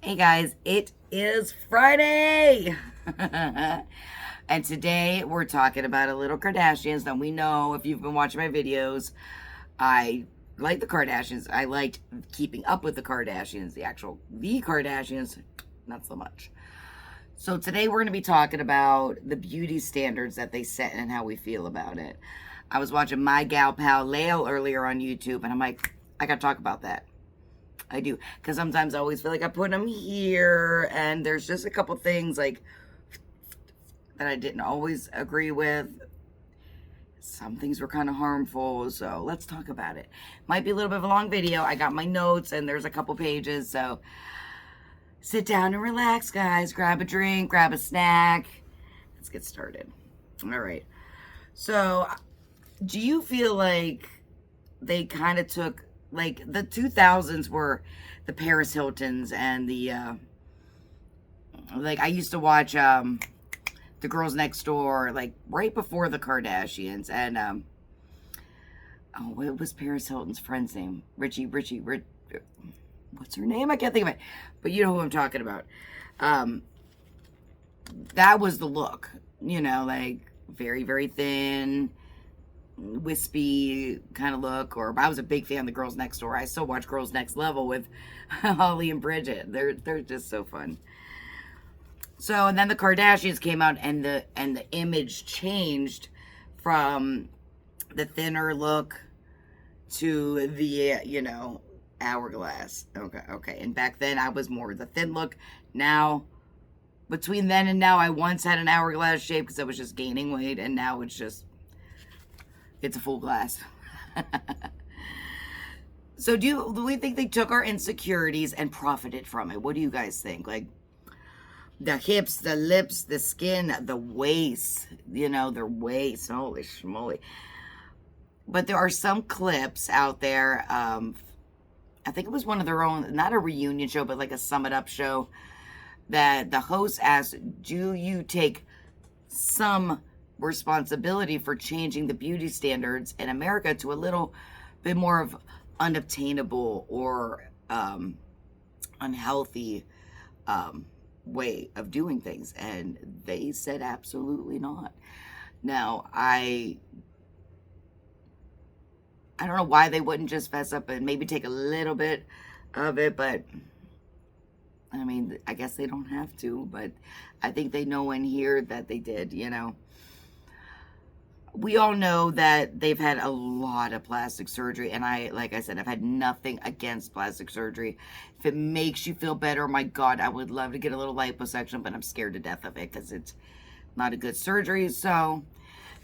Hey guys, it is Friday! And today we're talking about a little Kardashians. Now we know if you've been watching my videos, I like the Kardashians. I liked keeping up with the Kardashians, the Kardashians, not so much. So today we're going to be talking about the beauty standards that they set and how we feel about it. I was watching my gal pal Lale earlier on YouTube and I'm like, I got to talk about that. I do, because sometimes I always feel like I put them here, and there's just a couple things like that I didn't always agree with. Some things were kind of harmful, so let's talk about it. Might be a little bit of a long video. I got my notes, and there's a couple pages, so sit down and relax, guys. Grab a drink, grab a snack. Let's get started. All right. So, do you feel like they kind of took, like, the 2000s were the Paris Hiltons and the like I used to watch the Girls Next Door, like right before the Kardashians, and oh, what was Paris Hilton's friend's name? Richie, what's her name? I can't think of it, but you know who I'm talking about. That was the look, like very, very thin, wispy kind of look. Or I was a big fan of the Girls Next Door. I still watch Girls Next Level with Holly and Bridget. They're just so fun. So, and then the Kardashians came out, and the image changed from the thinner look to the hourglass. Okay. And back then I was more the thin look. Now, between then and now, I once had an hourglass shape because I was just gaining weight, and now it's a full glass. So do we think they took our insecurities and profited from it? What do you guys think? Like the hips, the lips, the skin, the waist, their waist. Holy schmoly. But there are some clips out there. I think it was one of their own, not a reunion show, but like a Sum It Up show, that the host asked, do you take some responsibility for changing the beauty standards in America to a little bit more of unobtainable or unhealthy way of doing things? And they said absolutely not. Now, I don't know why they wouldn't just fess up and maybe take a little bit of it, but I mean, I guess they don't have to, but I think they know in here that they did, We all know that they've had a lot of plastic surgery, and like I said, I've had nothing against plastic surgery. If it makes you feel better, my God, I would love to get a little liposuction, but I'm scared to death of it because it's not a good surgery. So,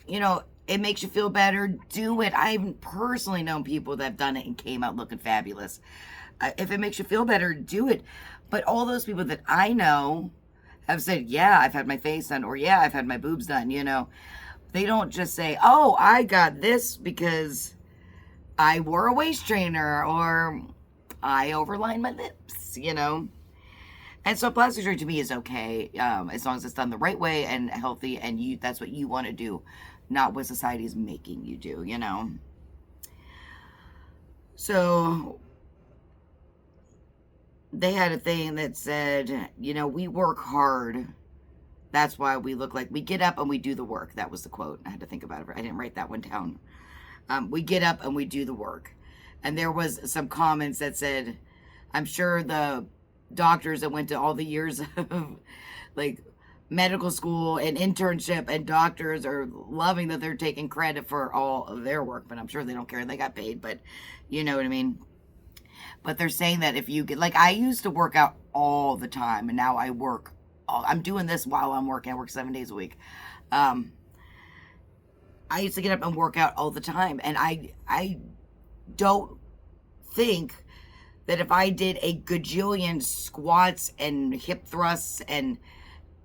it makes you feel better, do it. I've personally known people that have done it and came out looking fabulous. If it makes you feel better, do it. But all those people that I know have said, yeah, I've had my face done, or yeah, I've had my boobs done, They don't just say, oh, I got this because I wore a waist trainer, or I overlined my lips, And so plastic surgery to me is okay, as long as it's done the right way and healthy, and that's what you want to do, not what society is making you do, So they had a thing that said, we work hard. That's why we look like we get up and we do the work. That was the quote. I had to think about it. I didn't write that one down. We get up and we do the work. And there was some comments that said, I'm sure the doctors that went to all the years of like medical school and internship and doctors are loving that they're taking credit for all of their work, but I'm sure they don't care. They got paid, but you know what I mean? But they're saying that if you get, like, I used to work out all the time, and now I work I'm doing this while I'm working. I work 7 days a week. I used to get up and work out all the time. And I don't think that if I did a gajillion squats and hip thrusts and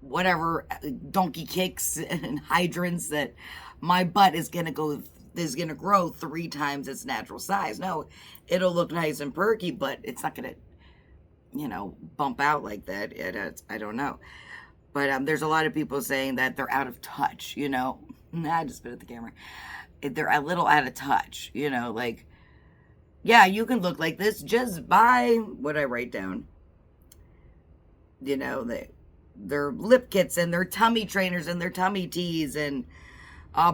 whatever, donkey kicks and hydrants, that my butt is going to grow 3 times its natural size. No, it'll look nice and perky, but it's not going to bump out like that. I don't know. But there's a lot of people saying that they're out of touch, I just spit at the camera. They're a little out of touch, like, yeah, you can look like this just by what I write down. you know, their lip kits and their tummy trainers and their tummy tees and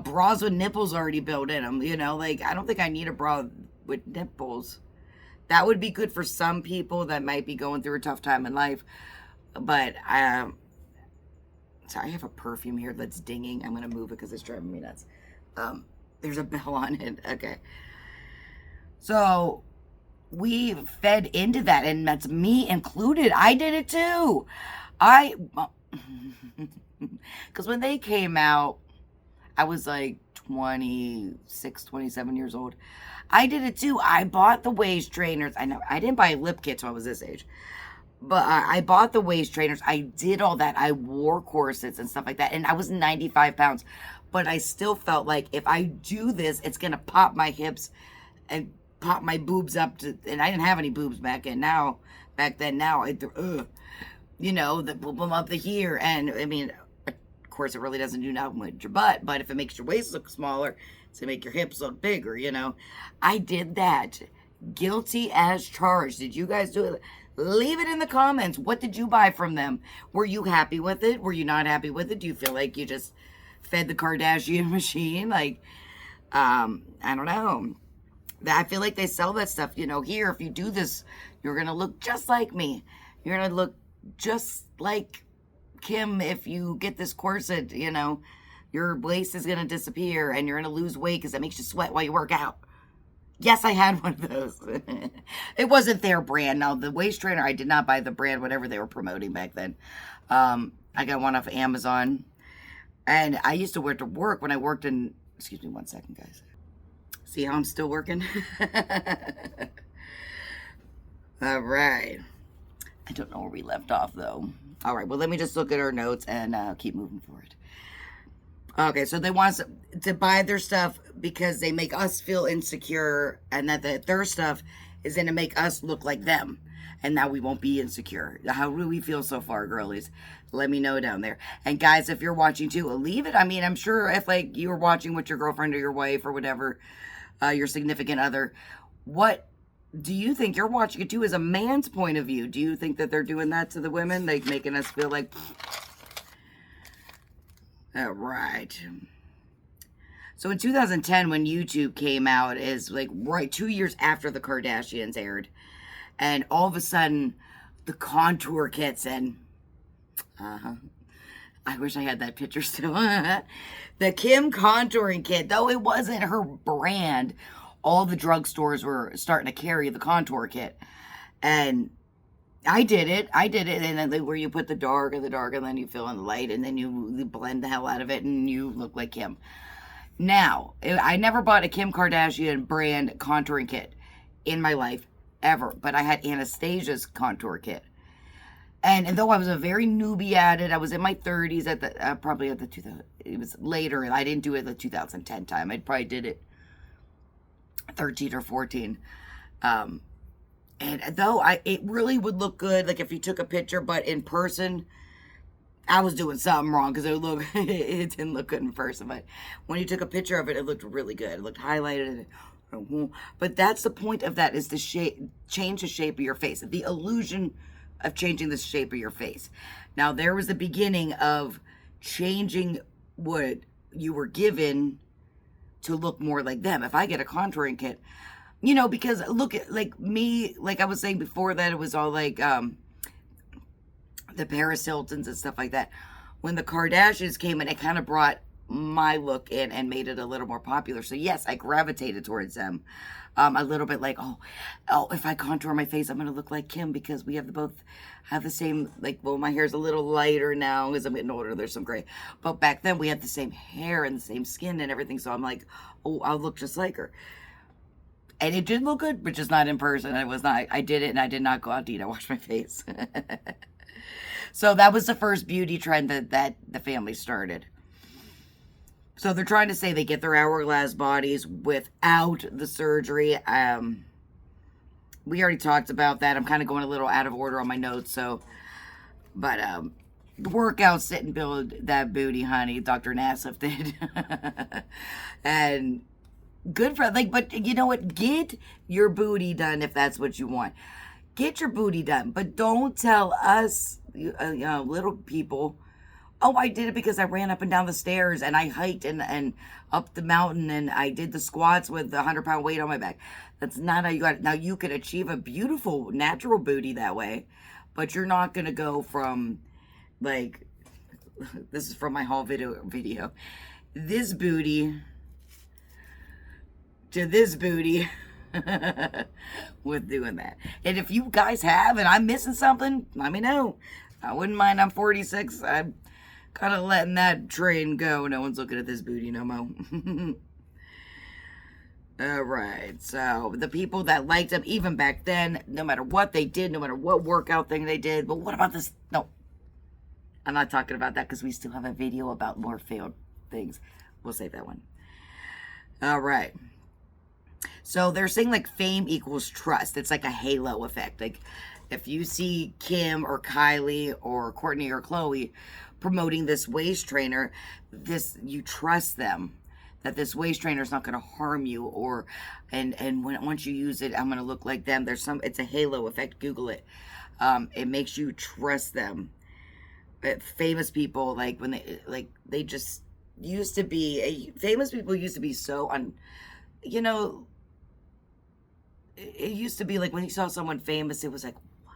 bras with nipples already built in them. You know, like, I don't think I need a bra with nipples. That would be good for some people that might be going through a tough time in life. But sorry, I have a perfume here that's dinging. I'm gonna move it because it's driving me nuts. There's a bell on it. Okay. So we fed into that, and that's me included. I did it too. Because when they came out, I was like 26, 27 years old. I did it too. I bought the waist trainers. I know I didn't buy lip kits when I was this age, but I bought the waist trainers. I did all that. I wore corsets and stuff like that, and I was 95 pounds. But I still felt like if I do this, it's gonna pop my hips and pop my boobs up to. And I didn't have any boobs back then. Now, you know, the pop them up to here. And I mean, of course, it really doesn't do nothing with your butt. But if it makes your waist look smaller, it's gonna make your hips look bigger. You know, I did that. Guilty as charged. Did you guys do it? Leave it in the comments. What did you buy from them? Were you happy with it? Were you not happy with it? Do you feel like you just fed the Kardashian machine? Like, I don't know. I feel like they sell that stuff, you know, here. If you do this, you're going to look just like me. You're going to look just like Kim if you get this corset, you know. Your waist is going to disappear and you're going to lose weight because it makes you sweat while you work out. Yes, I had one of those. It wasn't their brand. Now, the waist trainer, I did not buy the brand, whatever they were promoting back then. I got one off Amazon. And I used to wear it to work when I worked in, excuse me one second, guys. See how I'm still working? All right. I don't know where we left off, though. All right, well, let me just look at our notes and keep moving forward. Okay, so they want us to buy their stuff because they make us feel insecure, and that their stuff is going to make us look like them. And now we won't be insecure. How do we feel so far, girlies? Let me know down there. And guys, if you're watching too, leave it. I mean, I'm sure if like you were watching with your girlfriend or your wife or whatever, your significant other, what do you think? You're watching it too as a man's point of view. Do you think that they're doing that to the women? Like making us feel like, all right. So in 2010, when YouTube came out, is like right 2 years after the Kardashians aired. And all of a sudden, the contour kits and, I wish I had that picture still. The Kim contouring kit, though it wasn't her brand, all the drugstores were starting to carry the contour kit. And I did it. And then where you put the dark, and then you fill in the light, and then you blend the hell out of it, and you look like Kim. Now, I never bought a Kim Kardashian brand contouring kit in my life. Ever, but I had Anastasia's contour kit, and though I was a very newbie at it, I was in my 30s at the probably at the 2000. It was later, and I didn't do it the 2010 time. I probably did it 13 or 14, and though it really would look good, like if you took a picture, but in person, I was doing something wrong because it didn't look good in person. But when you took a picture of it, it looked really good. It looked highlighted. But that's the point of that, is to change the shape of your face. The illusion of changing the shape of your face. Now, there was the beginning of changing what you were given to look more like them. If I get a contouring kit, you know, because look at like me, like I was saying before that, it was all like the Paris Hiltons and stuff like that. When the Kardashians came in, it kind of brought my look in and made it a little more popular. So yes, I gravitated towards them a little bit, like, oh, if I contour my face, I'm gonna look like Kim because we both have the same, like, well, my hair's a little lighter now as I'm getting older, there's some gray, but back then we had the same hair and the same skin and everything, so I'm like, oh, I'll look just like her. And it did look good, but just not in person. I did it, and I did not go out to eat. I washed my face. So that was the first beauty trend that the family started. So they're trying to say they get their hourglass bodies without the surgery. We already talked about that. I'm kind of going a little out of order on my notes. But work out, sit and build that booty, honey. Dr. Nassif did. And good for, like, but you know what? Get your booty done if that's what you want. Get your booty done. But don't tell us, little people. Oh, I did it because I ran up and down the stairs and I hiked and up the mountain and I did the squats with the 100-pound weight on my back. That's not how you got it. Now, you could achieve a beautiful natural booty that way, but you're not going to go from, like, this is from my haul video. This booty to this booty with doing that. And if you guys have and I'm missing something, let me know. I wouldn't mind. I'm 46. I'm kind of letting that train go. No one's looking at this booty no more. All right. So the people that liked them even back then, no matter what they did, no matter what workout thing they did. But what about this? No, I'm not talking about that because we still have a video about more failed things. We'll save that one. All right. So they're saying like fame equals trust. It's like a halo effect. Like if you see Kim or Kylie or Courtney or Chloe promoting this waist trainer, you trust them that this waist trainer is not going to harm you, or once you use it, I'm going to look like them. It's a halo effect. Google it. It makes you trust them. Famous people, like when they just used to be famous people used to be so it used to be like when you saw someone famous, it was like, wow.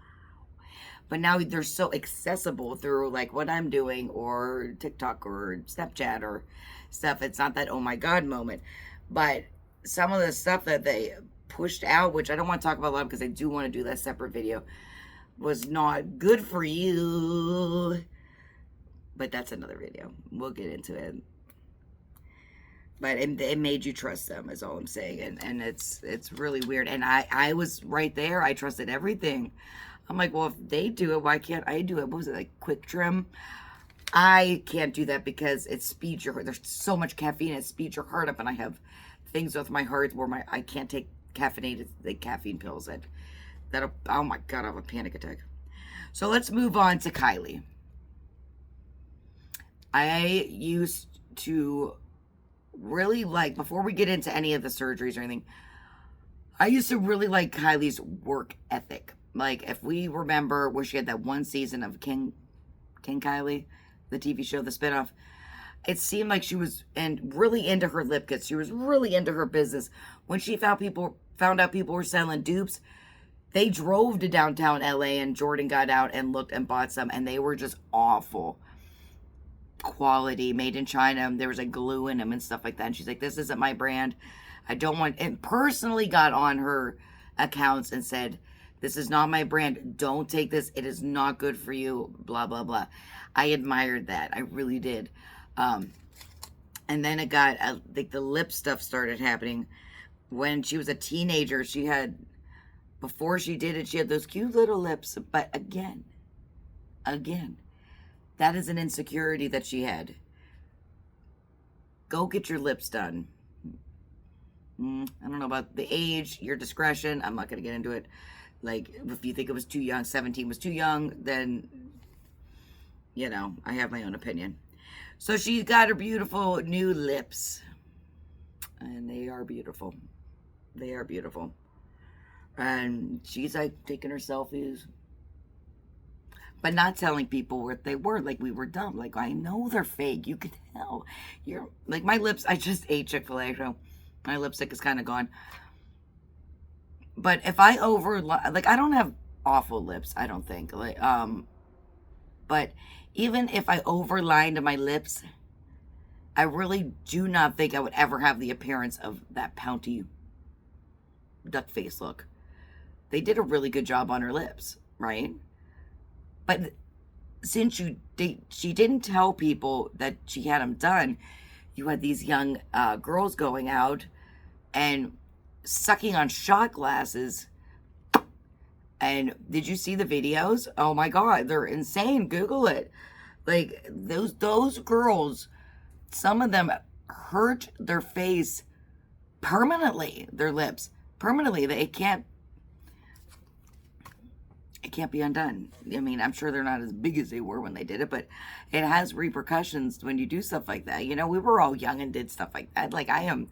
But now they're so accessible through like what I'm doing or TikTok or Snapchat or stuff. It's not that, oh my God moment. But some of the stuff that they pushed out, which I don't want to talk about a lot because I do want to do that separate video, was not good for you. But that's another video. We'll get into it. But it made you trust them, is all I'm saying. And it's really weird. And I was right there. I trusted everything. I'm like, well, if they do it, why can't I do it? What was it, like quick trim? I can't do that because it speeds your heart. There's so much caffeine, it speeds your heart up. And I have things with my heart where I can't take caffeinated, like caffeine pills. Oh my God, I'll have a panic attack. So let's move on to Kylie. I used to really like, before we get into any of the surgeries or anything, I used to really like Kylie's work ethic. Like, if we remember where she had that one season of King Kylie, the TV show, the spinoff, it seemed like she was really into her lip kits. She was really into her business. When she found out people were selling dupes, they drove to downtown LA and Jordan got out and looked and bought some, and they were just awful quality, made in China. There was like glue in them and stuff like that. And she's like, this isn't my brand. I don't want, and personally got on her accounts and said, this is not my brand. Don't take this. It is not good for you. Blah, blah, blah. I admired that. I really did. And then it got, like the lip stuff started happening. When she was a teenager, before she did it, she had those cute little lips. But again, that is an insecurity that she had. Go get your lips done. I don't know about the age, your discretion. I'm not going to get into it. Like, if you think it was too young, 17 was too young, then, I have my own opinion. So she's got her beautiful new lips. And they are beautiful. They are beautiful. And she's like taking her selfies, but not telling people what they were. Like, we were dumb. Like, I know they're fake. You could tell. You're like, my lips, I just ate Chick-fil-A, so my lipstick is kind of gone. But if I I don't have awful lips, I don't think. But even if I overlined my lips, I really do not think I would ever have the appearance of that pouty duck face look. They did a really good job on her lips, right? But since she didn't tell people that she had them done, you had these young girls going out and sucking on shot glasses. And did you see the videos? Oh my God, they're insane. Google it. Like, those girls, some of them hurt their face permanently, their lips permanently. It can't be undone. I mean, I'm sure they're not as big as they were when they did it, but it has repercussions when you do stuff like that. We were all young and did stuff like that. Like, I am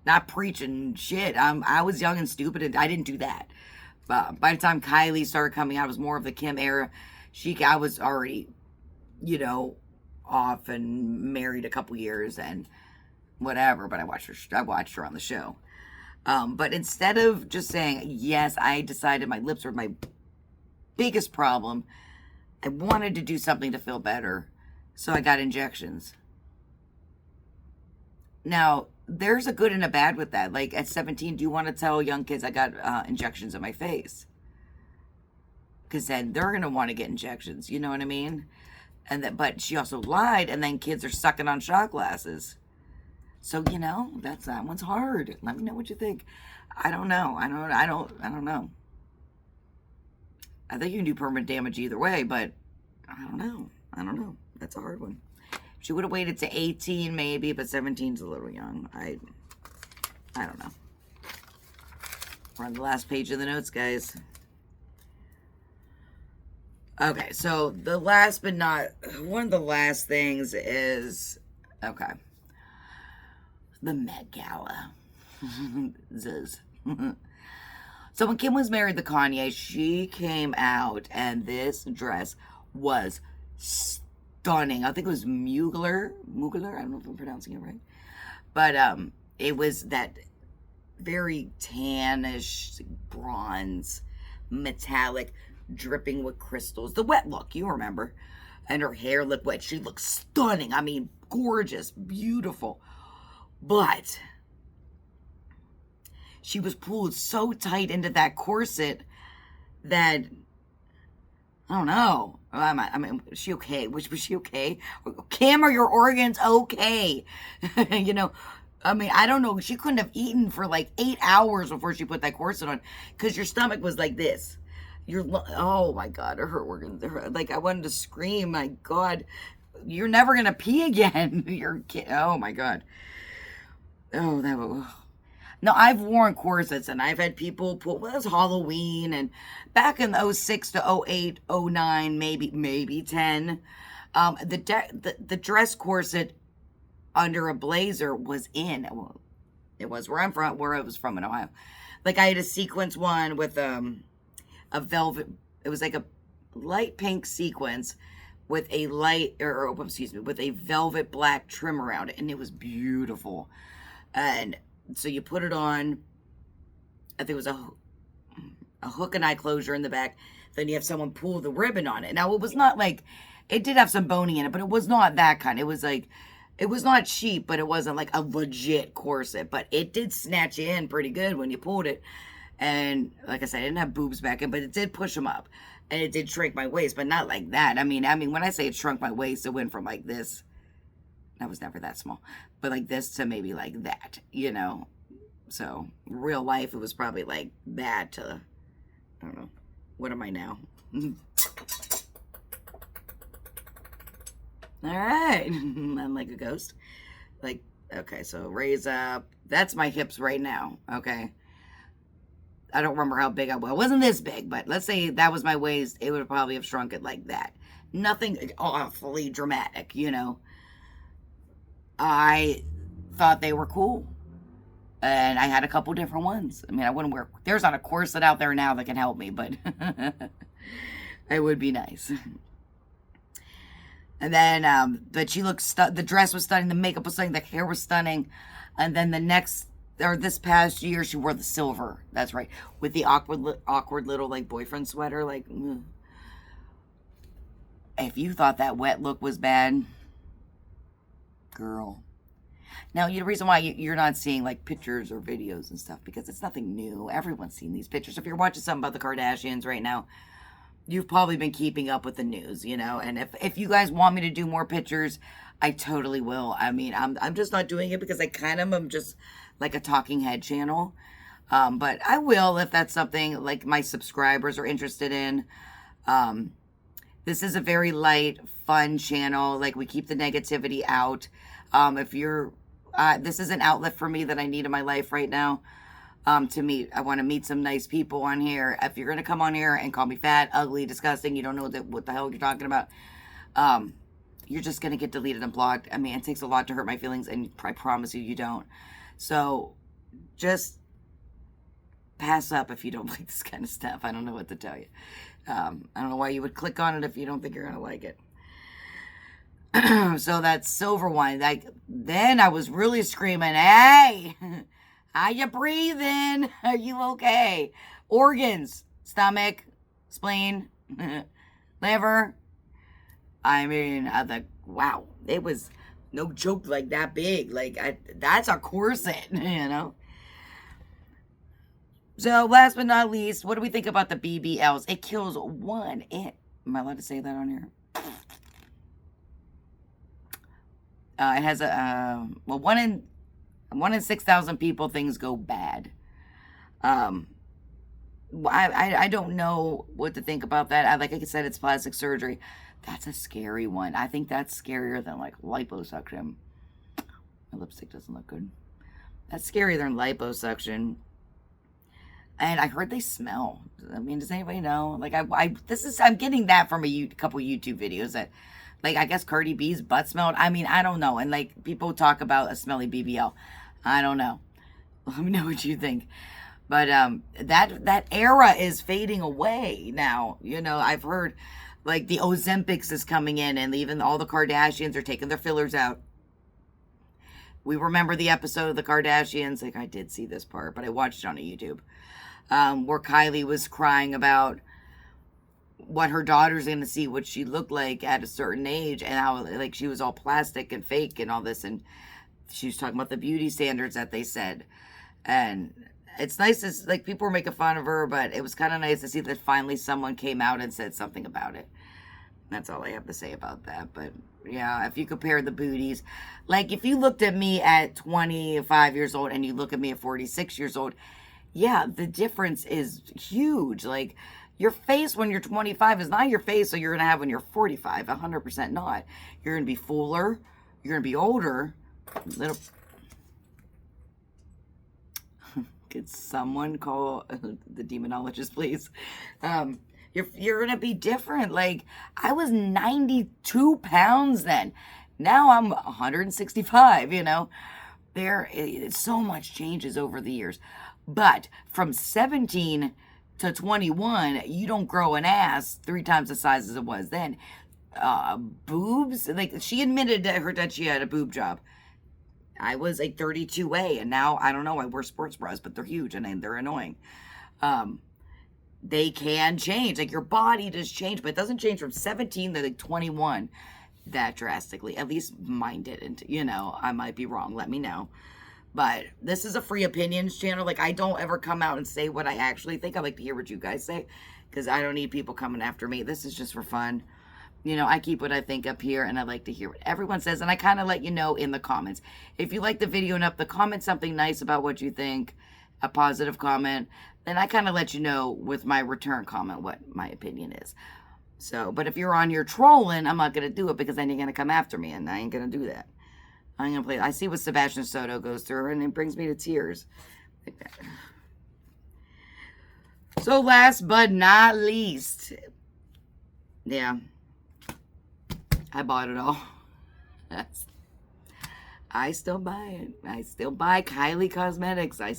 not preaching shit. I was young and stupid, and I didn't do that. By the time Kylie started coming out, it was more of the Kim era. I was already, you know, off and married a couple years and whatever, but I watched her on the show. But instead of just saying, yes, I decided my lips were my biggest problem, I wanted to do something to feel better, so I got injections. Now, there's a good and a bad with that. Like at 17, do you want to tell young kids I got injections in my face? Because then they're going to want to get injections. You know what I mean? And that, but she also lied, and then kids are sucking on shot glasses. So, you know, that one's hard. Let me know what you think. I don't know. I don't know. I think you can do permanent damage either way, but I don't know. That's a hard one. She would have waited to 18 maybe, but 17's a little young. I don't know. We're on the last page of the notes, guys. Okay, so the last but not one of the last things is, okay, the Met Gala. Ziz. So when Kim was married to Kanye, she came out and this dress was stunning. I think it was Mugler. I don't know if I'm pronouncing it right. But it was that very tannish bronze, metallic, dripping with crystals. The wet look, you remember. And her hair looked wet. She looked stunning. I mean, gorgeous, beautiful. But she was pulled so tight into that corset that, I don't know. I mean, was she okay? Was she okay? Kim, are your organs okay? You know, I mean, I don't know. She couldn't have eaten for like 8 hours before she put that corset on because your stomach was like this. Oh my God, her organs. Like, I wanted to scream. My God, you're never going to pee again. Oh my God. Oh, that was. Now, I've worn corsets and I've had people put, well, it was Halloween and back in 06 to 08, 09, maybe 10, the dress corset under a blazer was in. Well, it was where I was from in Ohio. Like I had a sequence one with a velvet, it was like a light pink sequence with a with a velvet black trim around it, and it was beautiful. And so you put it on, I think it was a hook and eye closure in the back. Then you have someone pull the ribbon on it. Now, it was not like, it did have some boning in it, but it was not that kind. It was like, it was not cheap, but it wasn't like a legit corset. But it did snatch you in pretty good when you pulled it. And like I said, I didn't have boobs back in, but it did push them up. And it did shrink my waist, but not like that. I mean, when I say it shrunk my waist, it went from like this. I was never that small. But like this to maybe like that, you know. So, real life, it was probably like that to, I don't know. What am I now? All right. I'm like a ghost. Like, okay, so raise up. That's my hips right now, okay? I don't remember how big I was. It wasn't this big, but let's say that was my waist. It would probably have shrunk it like that. Nothing awfully dramatic, you know? I thought they were cool. And I had a couple different ones. I mean, I wouldn't wear... There's not a corset out there now that can help me, but... it would be nice. And then, but she looked... The dress was stunning. The makeup was stunning. The hair was stunning. And then this past year, she wore the silver. That's right. With the awkward little, like, boyfriend sweater. Like, if you thought that wet look was bad... Girl. Now, the reason why you're not seeing, like, pictures or videos and stuff, because it's nothing new. Everyone's seen these pictures. If you're watching something about the Kardashians right now, you've probably been keeping up with the news, you know? And if you guys want me to do more pictures, I totally will. I mean, I'm just not doing it because I kind of am just like a talking head channel. But I will if that's something, like, my subscribers are interested in. This is a very light, fun channel. Like, we keep the negativity out. If you're... this is an outlet for me that I need in my life right now to meet. I want to meet some nice people on here. If you're going to come on here and call me fat, ugly, disgusting, you don't know what the hell you're talking about, you're just going to get deleted and blocked. I mean, it takes a lot to hurt my feelings, and I promise you don't. So just pass up if you don't like this kind of stuff. I don't know what to tell you. I don't know why you would click on it if you don't think you're going to like it. So that silver one, like, then I was really screaming, hey, how you breathing? Are you okay? Organs, stomach, spleen, liver. I mean, I thought, wow, it was no joke, like that big. Like, that's a corset, you know? So last but not least, what do we think about the BBLs? It kills one. Am I allowed to say that on here? It has a well, one in 6,000 people things go bad. I don't know what to think about that. Like I said, it's plastic surgery. That's a scary one. I think that's scarier than like liposuction. My lipstick doesn't look good. That's scarier than liposuction. And I heard they smell. I mean, does anybody know? Like, I'm getting that from a couple YouTube videos that, like, I guess Cardi B's butt smelled. I mean, I don't know. And like, people talk about a smelly BBL. I don't know. Let me know what you think. But that era is fading away now. You know, I've heard like the Ozempics is coming in, and even all the Kardashians are taking their fillers out. We remember the episode of the Kardashians. Like, I did see this part, but I watched it on a YouTube. Where Kylie was crying about what her daughter's going to see, what she looked like at a certain age, and how, like, she was all plastic and fake and all this, and she was talking about the beauty standards that they said. And it's nice to, like, people were making fun of her, but it was kind of nice to see that finally someone came out and said something about it. That's all I have to say about that. But yeah, if you compare the booties, like, if you looked at me at 25 years old and you look at me at 46 years old, yeah, the difference is huge. Like, your face when you're 25 is not your face that you're going to have when you're 45. 100% not. You're going to be fuller. You're going to be older. Little. Could someone call the demonologist, please? You're going to be different. Like, I was 92 pounds then. Now I'm 165, you know. So much changes over the years. But from 17 to 21, you don't grow an ass 3 times the size as it was then. Boobs, like, she admitted that she had a boob job. I was like 32A, and now, I don't know, I wear sports bras, but they're huge, and they're annoying. They can change. Like, your body does change, but it doesn't change from 17 to like 21 that drastically. At least mine didn't. You know, I might be wrong. Let me know. But this is a free opinions channel. Like, I don't ever come out and say what I actually think. I like to hear what you guys say, because I don't need people coming after me. This is just for fun. You know, I keep what I think up here, and I like to hear what everyone says. And I kind of let you know in the comments. If you like the video enough to comment something nice about what you think, a positive comment, then I kind of let you know with my return comment what my opinion is. So, but if you're on here trolling, I'm not going to do it, because then you're going to come after me, and I ain't going to do that. I'm going to play. I see what Sebastian Soto goes through, and it brings me to tears. So last but not least, yeah, I bought it all. I still buy it. I still buy Kylie Cosmetics. I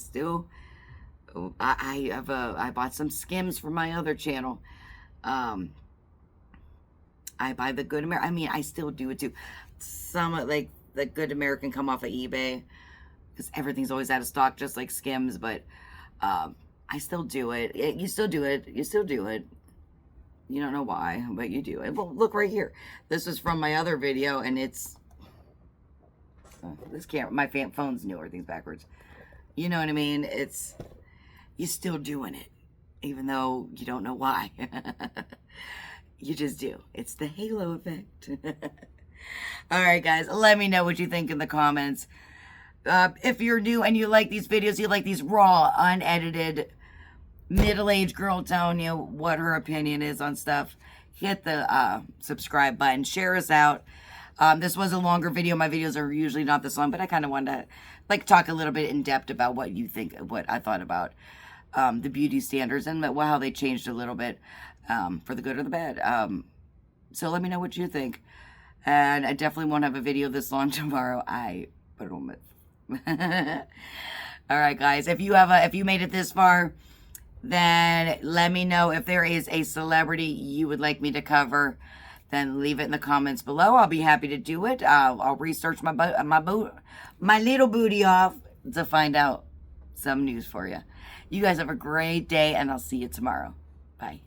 bought some Skims for my other channel. I buy the Good American. I mean, I still do it too. Some, like, the Good American come off of eBay, because everything's always out of stock, just like Skims. But I still do it. You still do it. You still do it. You don't know why, but you do it. Well, look right here. This was from my other video, and it's this camera. My phone's new. Everything's backwards. You know what I mean? You're still doing it, even though you don't know why. You just do. It's the halo effect. All right, guys, let me know what you think in the comments. If you're new and you like these videos, you like these raw, unedited, middle-aged girl telling you what her opinion is on stuff, hit the subscribe button. Share us out. This was a longer video. My videos are usually not this long, but I kind of wanted to, like, talk a little bit in depth about what you think, what I thought about the beauty standards and how they changed a little bit for the good or the bad. So let me know what you think. And I definitely won't have a video this long tomorrow. I promise. All right, guys. If you made it this far, then let me know if there is a celebrity you would like me to cover. Then leave it in the comments below. I'll be happy to do it. I'll research my little booty off to find out some news for you. You guys have a great day, and I'll see you tomorrow. Bye.